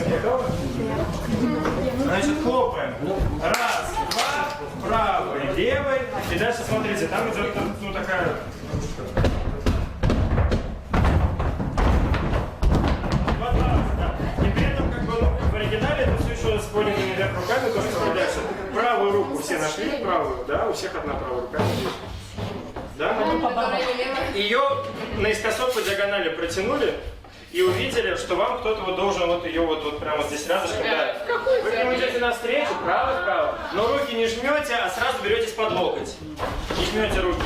Все готовы? Значит, хлопаем. Раз, два, правый, левый. И дальше смотрите, там идет ну, такая... И при этом, как бы, в оригинале это все еще с поднятыми вверх руками, то, что дальше. Правую руку все нашли, правую, да? У всех одна правая рука. Да? Ее наискосок по диагонали протянули и увидели, что вам кто-то вот должен вот ее вот прямо здесь рядышком. Да. Вы к нему идете навстречу, право-право, но руки не жмете, а сразу беретесь под локоть. И жмете руки.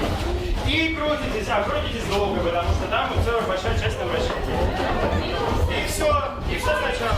И крутитесь, крутитесь долго, потому что там вот целая большая часть на вращения. И все сначала.